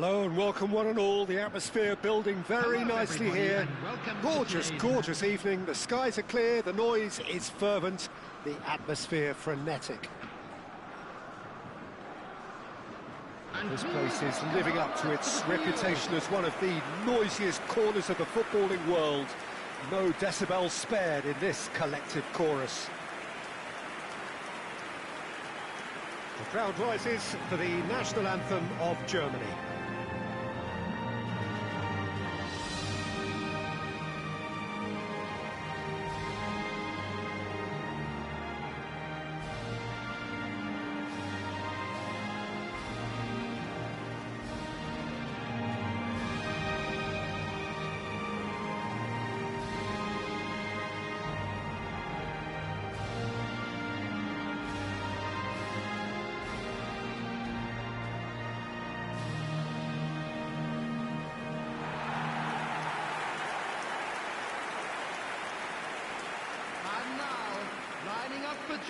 Hello and welcome one and all. The atmosphere building very nicely here. Gorgeous, gorgeous evening. The skies are clear, the noise is fervent, the atmosphere frenetic. This place is living up to its reputation as one of the noisiest corners of the footballing world. No decibels spared in this collective chorus. The crowd rises for the national anthem of Germany.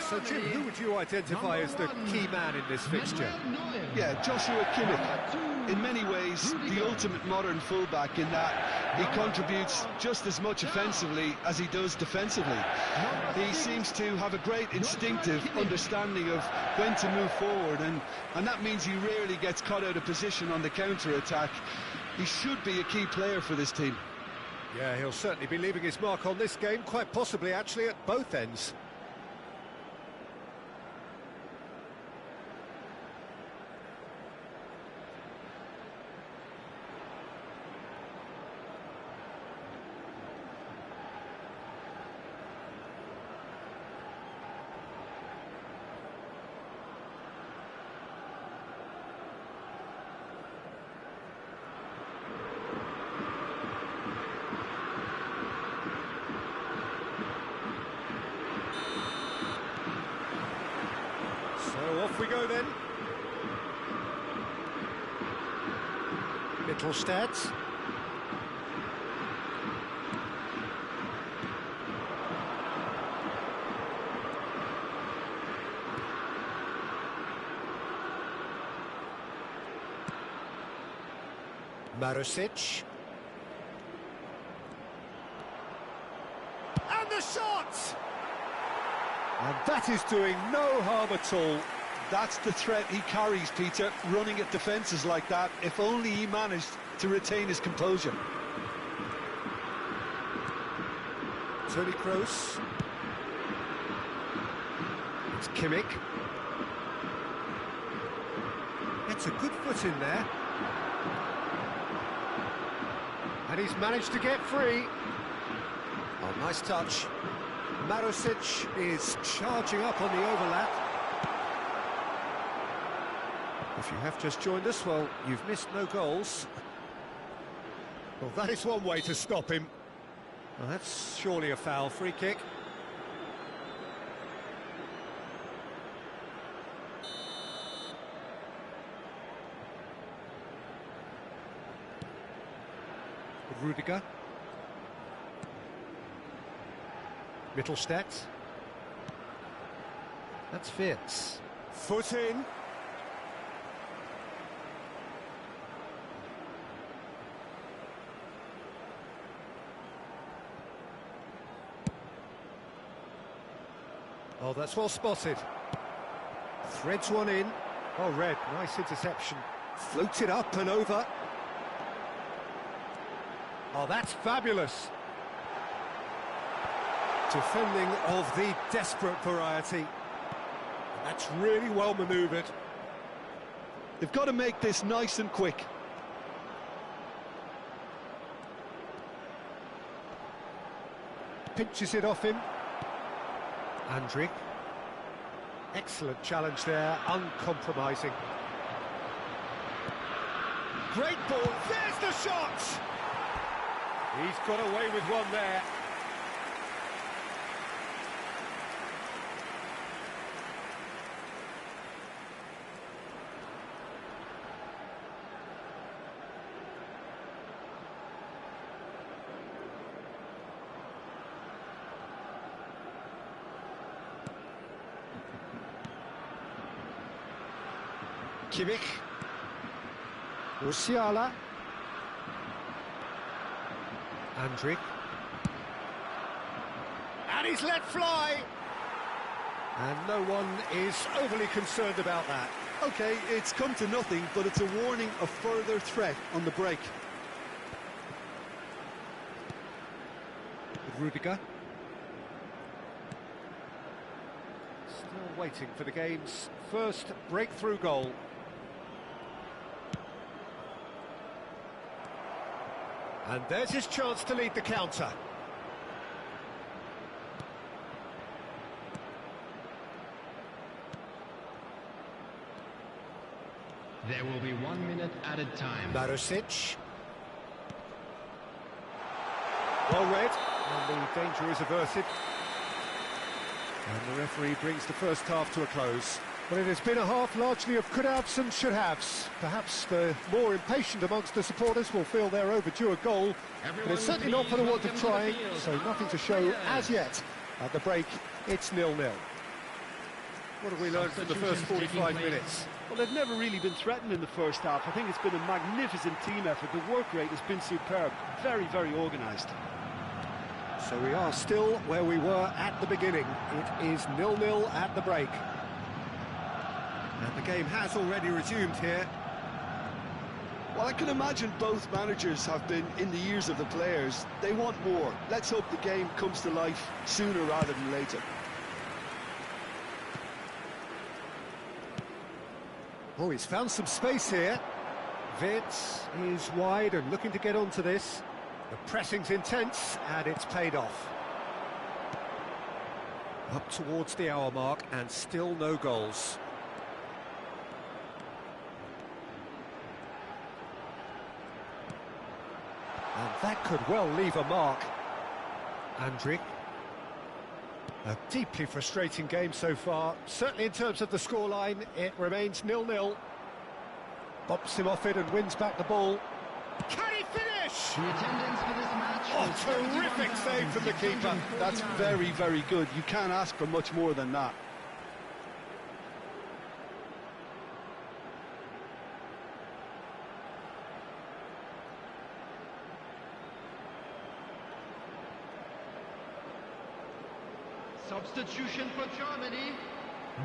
So, Jim, who would you identify as the key man in this fixture? Yeah, Joshua Kimmich. In many ways, the ultimate modern fullback in that he contributes just as much offensively as he does defensively. He seems to have a great instinctive understanding of when to move forward, and that means he rarely gets caught out of position on the counter-attack. He should be a key player for this team. Yeah, he'll certainly be leaving his mark on this game, quite possibly actually at both ends. So off we go then. Mittelstadt. Marusic. And the shot! And that is doing no harm at all. That's the threat he carries, Peter, running at defences like that, if only he managed to retain his composure. Toni Kroos. It's Kimmich. Gets a good foot in there. And he's managed to get free. Oh, nice touch. Marusic is charging up on the overlap. If you have just joined us, well, you've missed no goals. Well, that is one way to stop him. Well, that's surely a foul. Free kick. Rudiger. Mittelstadt. That's Wirtz. Foot in. Oh, that's well spotted. Threads one in. Oh, Red, nice interception. Floats it up and over. Oh, that's fabulous. Defending of the desperate variety. That's really well manoeuvred. They've got to make this nice and quick. Pinches it off him. Andrić. Excellent challenge there, uncompromising. Great ball, there's the shot! He's got away with one there. Kimmich. Musiala. Andrić. And he's let fly. And no one is overly concerned about that. Okay, it's come to nothing, but it's a warning of further threat on the break. Rudiger. Still waiting for the game's first breakthrough goal. And there's his chance to lead the counter. There will be 1 minute added time. Marusic. Well read, and the danger is averted. And the referee brings the first half to a close. Well, it has been a half largely of could-haves and should-haves. Perhaps the more impatient amongst the supporters will feel they're overdue a goal, but it's certainly not for the want of trying, so nothing to show as yet. At the break, it's 0-0. What have we learned from the first 45 minutes? Well, they've never really been threatened in the first half. I think it's been a magnificent team effort. The work rate has been superb. Very, very organised. So we are still where we were at the beginning. It is 0-0 at the break. And the game has already resumed here. Well, I can imagine both managers have been in the ears of the players. They want more. Let's hope the game comes to life sooner rather than later. Oh, he's found some space here. Wirtz is wide and looking to get onto this. The pressing's intense, and it's paid off. Up towards the hour mark, and still no goals. And that could well leave a mark. Andrić. A deeply frustrating game so far. Certainly in terms of the scoreline, it remains 0-0. Bops him off it and wins back the ball. Can he finish? The attendance for this match. Oh, terrific save from the keeper. That's very, very good. You can't ask for much more than that. Substitution for Germany,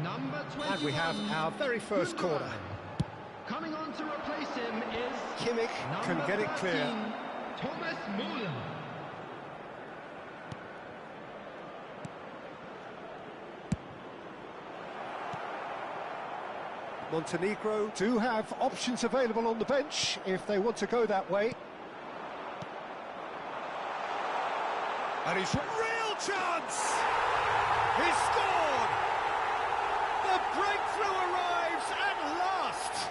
number 21. And we have our very first corner. Coming on to replace him is Kimmich can get it clear. 13, Thomas Müller. Montenegro do have options available on the bench if they want to go that way. And he's real chance! He's scored! The breakthrough arrives at last!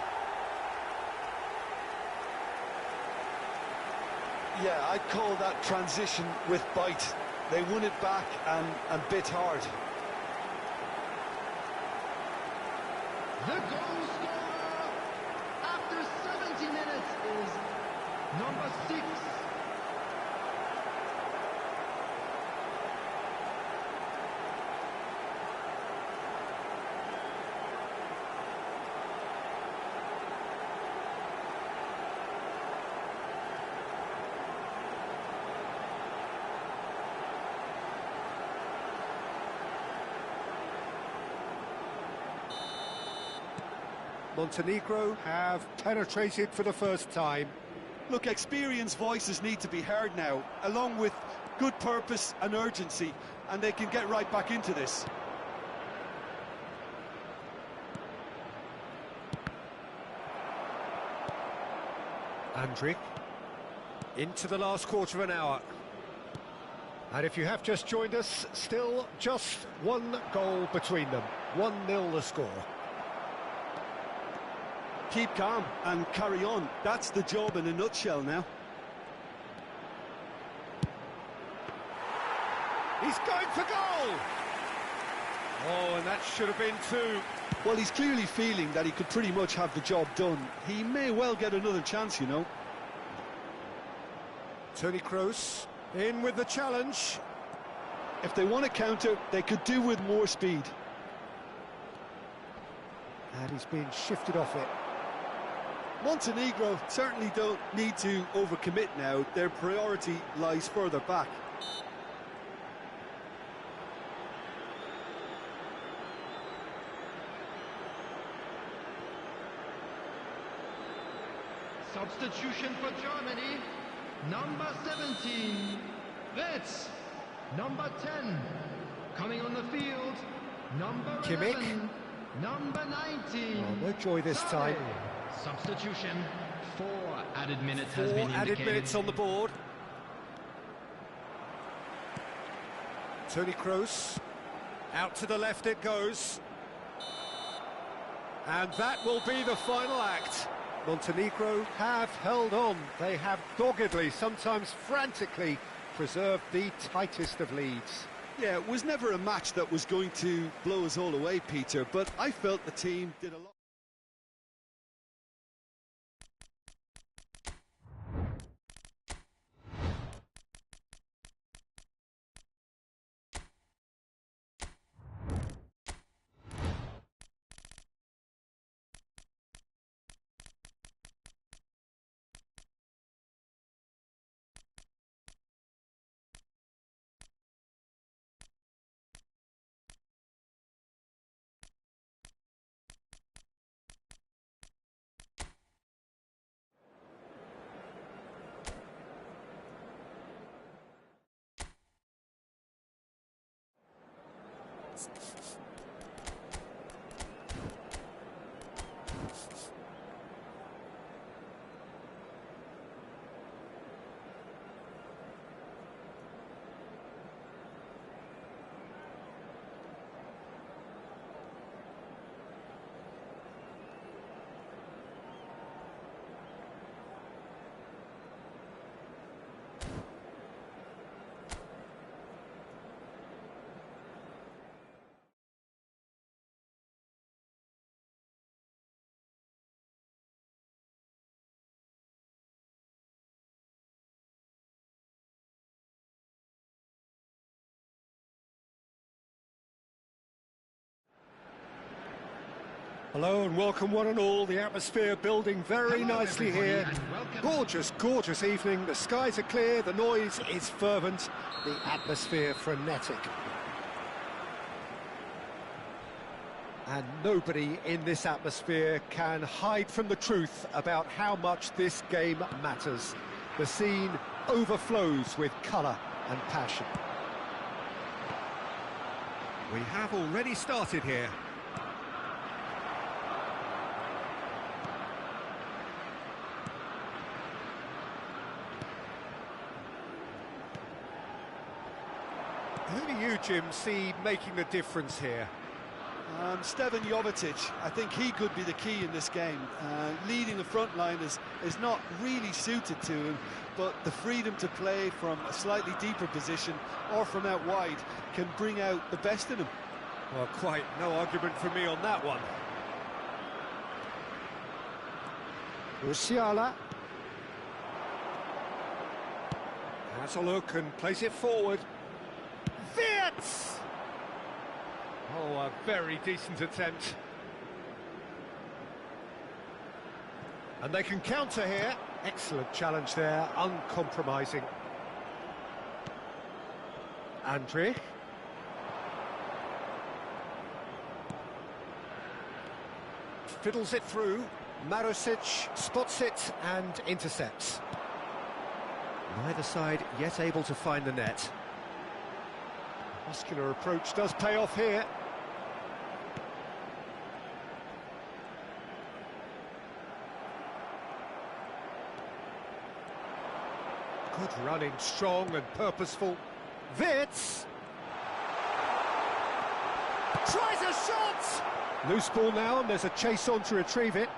Yeah, I'd call that transition with bite. They won it back and bit hard. The goal scorer after 70 minutes is number 6. Montenegro have penetrated for the first time. Look, experienced voices need to be heard now, along with good purpose and urgency, and they can get right back into this. Andrić into the last quarter of an hour. And if you have just joined us, still just one goal between them. 1-0 the score. Keep calm and carry on. That's the job in a nutshell now. He's going for goal! Oh, and that should have been two. Well, he's clearly feeling that he could pretty much have the job done. He may well get another chance, you know. Toni Kroos in with the challenge. If they want to counter, they could do with more speed. And he's being shifted off it. Montenegro certainly don't need to overcommit now. Their priority lies further back. Substitution for Germany. Number 17, Ritz. Number 10, coming on the field. Number Kimmich. 11, number 19. Oh, no joy this time. Substitution. 4 added minutes Four has been added indicated. minutes on the board. Toni Kroos. Out to the left it goes. And that will be the final act. Montenegro have held on. They have doggedly, sometimes frantically, preserved the tightest of leads. Yeah, it was never a match that was going to blow us all away, Peter, but I felt the team did a lot. Hello and welcome one and all. The atmosphere building very nicely here. Gorgeous, gorgeous evening. The skies are clear, the noise is fervent, the atmosphere frenetic. And nobody in this atmosphere can hide from the truth about how much this game matters. The scene overflows with colour and passion. We have already started here. Who do you, Jim, see making the difference here? Stevan Jovetic, I think he could be the key in this game. Leading the front line is not really suited to him, but the freedom to play from a slightly deeper position or from out wide can bring out the best in him. Well, quite no argument for me on that one. Musiala has a look and plays it forward. Wirtz! Oh, a very decent attempt. And they can counter here. Excellent challenge there, uncompromising. Andrich. Fiddles it through. Marusic spots it and intercepts. Neither side yet able to find the net. Muscular approach does pay off here. Good running, strong and purposeful. Wirtz! Tries a shot! Loose ball now, and there's a chase on to retrieve it.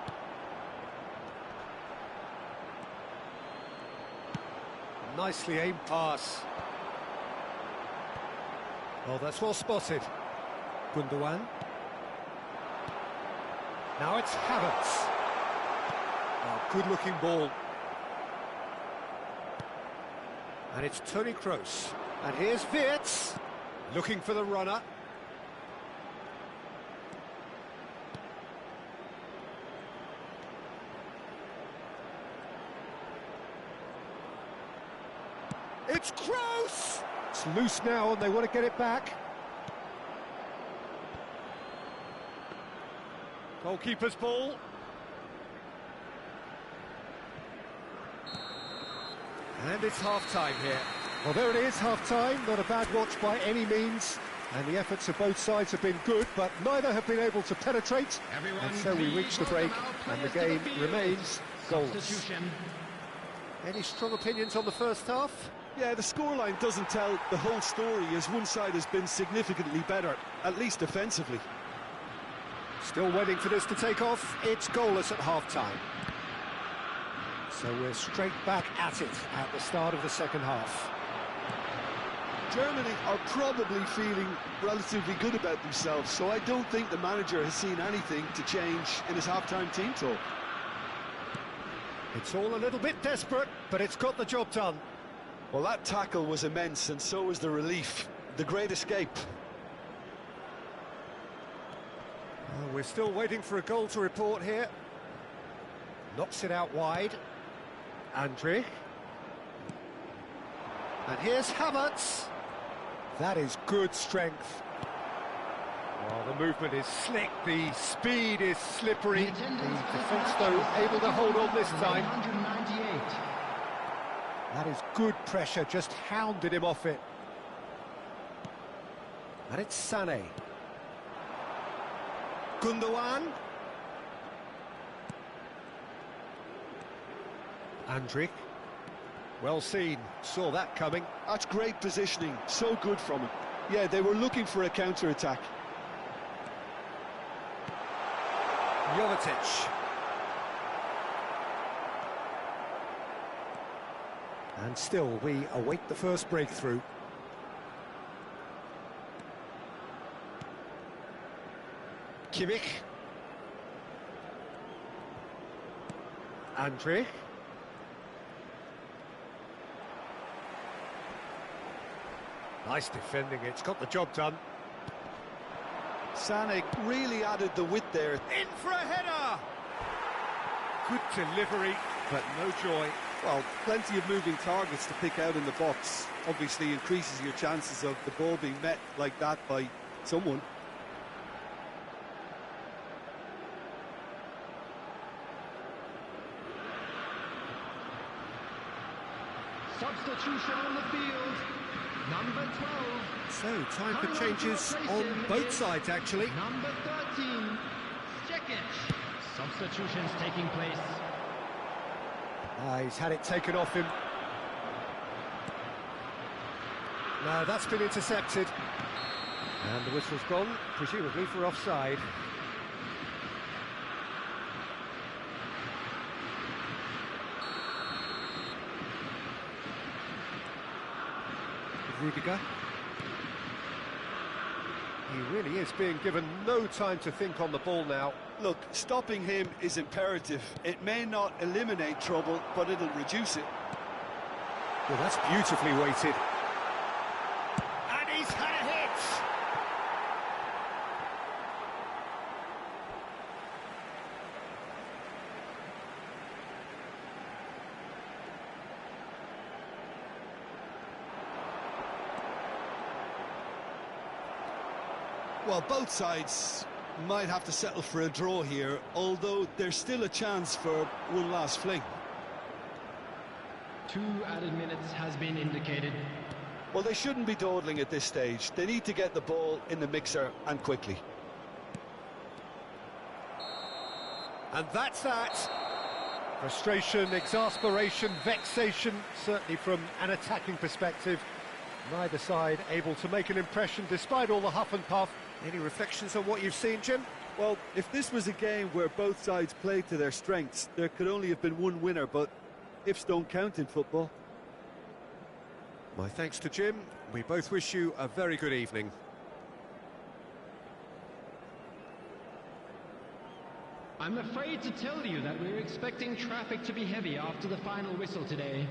Nicely aimed pass. Oh, that's well spotted. Gundogan. Now it's Havertz. Oh, good-looking ball. And it's Toni Kroos. And here's Wirtz, looking for the runner. It's close! It's loose now and they want to get it back. Goalkeeper's ball. And it's half-time here. Well, there it is, half-time. Not a bad watch by any means. And the efforts of both sides have been good, but neither have been able to penetrate. And so we reach the break, and the game remains goalless. Any strong opinions on the first half? Yeah, the scoreline doesn't tell the whole story, as one side has been significantly better, at least defensively. Still waiting for this to take off. It's goalless at half-time. So we're straight back at it at the start of the second half. Germany are probably feeling relatively good about themselves, so I don't think the manager has seen anything to change in his half-time team talk. It's all a little bit desperate, but it's got the job done. Well, that tackle was immense, and so was the relief. The great escape. Well, we're still waiting for a goal to report here. Knocks it out wide. Andrich. And here's Havertz. That is good strength. Oh, the movement is slick, the speed is slippery. The defence, though, able to hold on this time. 198. That is good pressure, just hounded him off it. And it's Sané. Gundogan. Andrich. Well seen, saw that coming. That's great positioning, so good from him. Yeah, they were looking for a counter-attack. Jovetic. And still, we await the first breakthrough. Kimmich. Andrich. Nice defending, it's got the job done. Sané really added the width there. In for a header! Good delivery, but no joy. Well, plenty of moving targets to pick out in the box. Obviously increases your chances of the ball being met like that by someone. Substitution on the field. Number 12. So, time for changes on both sides, actually. Number 13. Stekic. Substitutions taking place. He's had it taken off him. No, that's been intercepted. And the whistle's gone, presumably for offside. Rudiger. He really is being given no time to think on the ball now. Look, stopping him is imperative. It may not eliminate trouble, but it'll reduce it. Well, that's beautifully weighted. And he's had a hit! Well, both sides might have to settle for a draw here, although there's still a chance for one last fling. 2 added minutes has been indicated. Well, they shouldn't be dawdling at this stage. They need to get the ball in the mixer, and quickly. And that's that. Frustration, exasperation, vexation, certainly from an attacking perspective. Neither side able to make an impression despite all the huff and puff. Any reflections on what you've seen, Jim? Well, if this was a game where both sides played to their strengths, there could only have been one winner, but ifs don't count in football. My thanks to Jim. We both wish you a very good evening. I'm afraid to tell you that we're expecting traffic to be heavy after the final whistle today.